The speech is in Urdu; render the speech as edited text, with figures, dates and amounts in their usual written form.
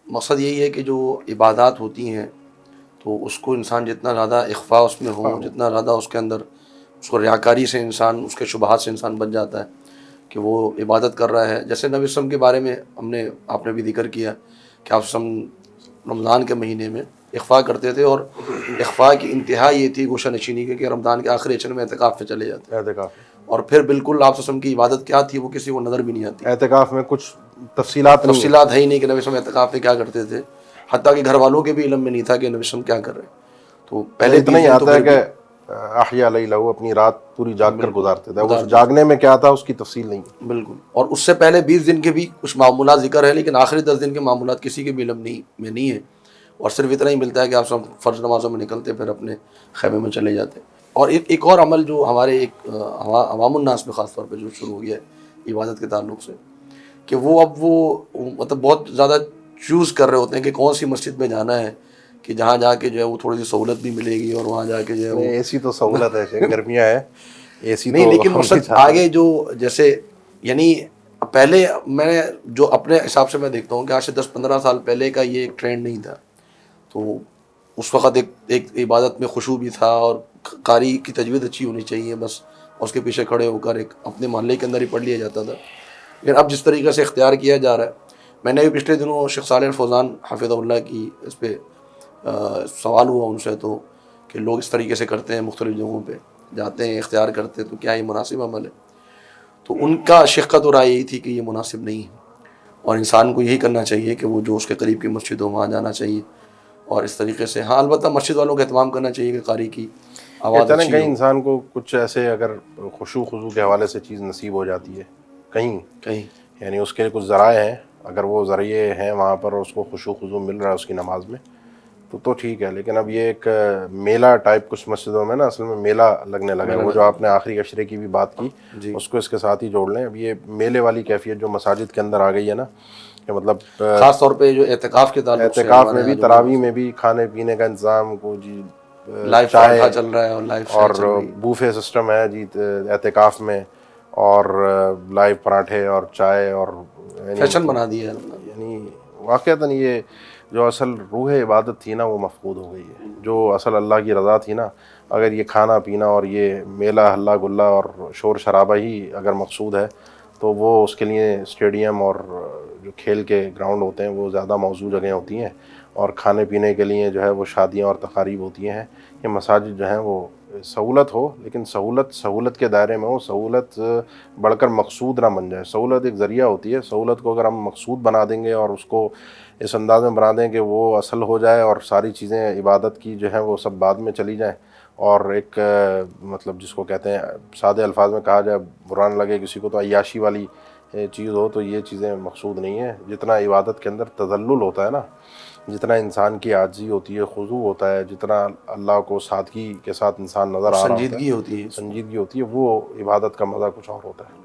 مقصد یہی ہے کہ جو عبادات ہوتی ہیں تو اس کو انسان جتنا زیادہ اخفاء اس میں ہو، جتنا زیادہ اس کے اندر اس کو ریاکاری سے انسان، اس کے شبہات سے انسان بچ جاتا ہے کہ وہ عبادت کر رہا ہے. جیسے نبی وسلم کے بارے میں آپ نے بھی ذکر کیا کہ آپ رمضان کے مہینے میں اخفاء کرتے تھے، اور اخفاء کی انتہا یہ تھی گوشہ نشینی کی کہ رمضان کے آخری عشر میں اعتکاف پہ چلے جاتے. اعتکاف، اور پھر بالکل آپ وسلم کی عبادت کیا تھی وہ کسی کو نظر بھی نہیں آتی. اعتکاف میں کچھ تفصیلات ہے ہی نہیں کہ نبی وسلم اعتکاف میں کیا کرتے تھے، حتیٰ کہ گھر والوں کے بھی علم میں نہیں تھا کہ نبی وسلم کیا کر رہے ہیں. تو پہلے اتنا ہی آتا ہے کہ احیا لیلہ اپنی رات پوری جاگ کر گزارتے تھے. اس جاگنے میں کیا تھا اس کی تفصیل نہیں. بالکل. اور اس سے پہلے 20 دن کے بھی کچھ معمولات ذکر ہے، لیکن آخری 10 دن کے معمولات کسی کے بھی علم میں نہیں ہے. اور صرف اتنا ہی ملتا ہے کہ آپ سب فرض نمازوں میں نکلتے پھر اپنے خیمے میں چلے جاتے. اور ایک اور عمل جو ہمارے عوام الناس میں خاص طور پہ جو شروع ہو گیا ہے عبادت کے تعلق سے، کہ وہ اب مطلب بہت زیادہ چوز کر رہے ہوتے ہیں کہ کون سی مسجد میں جانا ہے کہ جہاں جا کے جو ہے وہ تھوڑی سی سہولت بھی ملے گی، اور وہاں جا کے جو ہے اے سی تو سہولت ہے، گرمیاں ہیں اے سی نہیں، لیکن مقصد آگے جو جیسے یعنی پہلے میں جو اپنے حساب سے میں دیکھتا ہوں کہ آج سے 10-15 سال پہلے کا یہ ایک ٹرینڈ نہیں تھا. تو اس وقت ایک عبادت میں خشوع بھی تھا، اور قاری کی تجوید اچھی ہونی چاہیے، بس اس کے پیچھے کھڑے ہو کر ایک اپنے محلے کے اندر ہی پڑھ لیا جاتا تھا. لیکن اب جس طریقے سے اختیار کیا جا رہا ہے، میں نے بھی پچھلے دنوں شیخ صالح الفوزان حفظہ اللہ کی اس پہ سوال ہوا ان سے، تو کہ لوگ اس طریقے سے کرتے ہیں، مختلف جگہوں پہ جاتے ہیں، اختیار کرتے ہیں، تو کیا یہ مناسب عمل ہے؟ تو ان کا شیخ کا تو رائے یہی تھی کہ یہ مناسب نہیں ہے، اور انسان کو یہی کرنا چاہیے کہ وہ جو اس کے قریب کی مسجد ہو وہاں جانا چاہیے. اور اس طریقے سے ہاں البتہ مسجد والوں کا اہتمام کرنا چاہیے کہ قاری کی آواز اچھی کہیں ہو. انسان کو کچھ ایسے اگر خشوع خضوع کے حوالے سے چیز نصیب ہو جاتی ہے کہیں یعنی اس کے کچھ ذرائع ہیں، اگر وہ ذریعے ہیں وہاں پر اس کو خشوع خضوع مل رہا ہے اس کی نماز میں تو ٹھیک ہے. لیکن اب یہ ایک میلہ ٹائپ کچھ مسجدوں میں نا اصل میں میلہ لگنے لگا ہے. وہ جو آپ نے آخری عشرے کی بھی بات کی اس کو اس کے ساتھ ہی جوڑ لیں. اب یہ میلے والی کیفیت جو مساجد کے اندر آ گئی ہے نا، کہ مطلب خاص طور پہ جو اعتکاف کے تعلق سے، اعتکاف میں بھی تراویح میں بھی کھانے پینے کا انتظام کو جی لائیو چائے چل رہا ہے اور لائیو اور چل رہی ہے، بوفے سسٹم ہے جی اعتکاف میں، اور لائیو پراٹھے اور چائے، اور فیشن بنا دیا ہے. یعنی واقعتاً یہ جو اصل روح عبادت تھی نا وہ مفقود ہو گئی ہے. جو اصل اللہ کی رضا تھی نا، اگر یہ کھانا پینا اور یہ میلہ ہلا گلا اور شور شرابہ ہی اگر مقصود ہے تو وہ اس کے لیے اسٹیڈیم اور جو کھیل کے گراؤنڈ ہوتے ہیں وہ زیادہ موزوں جگہیں ہوتی ہیں، اور کھانے پینے کے لیے جو ہے وہ شادیاں اور تقاریب ہوتی ہیں. یہ مساجد جو ہیں وہ سہولت ہو، لیکن سہولت کے دائرے میں ہو، سہولت بڑھ کر مقصود نہ بن جائے. سہولت ایک ذریعہ ہوتی ہے، سہولت کو اگر ہم مقصود بنا دیں گے اور اس کو اس انداز میں بنا دیں کہ وہ اصل ہو جائے اور ساری چیزیں عبادت کی جو ہیں وہ سب بعد میں چلی جائیں، اور ایک مطلب جس کو کہتے ہیں سادے الفاظ میں کہا جائے برا نہ لگے کسی کو تو عیاشی والی چیز ہو، تو یہ چیزیں مقصود نہیں ہیں. جتنا عبادت کے اندر تذلل ہوتا ہے نا، جتنا انسان کی عاجزی ہوتی ہے، خضوع ہوتا ہے، جتنا اللہ کو سادگی کے ساتھ انسان نظر آ رہا ہوتا ہے، سنجیدگی ہوتی ہے، سنجیدگی ہوتی ہے، وہ عبادت کا مزہ کچھ اور ہوتا ہے.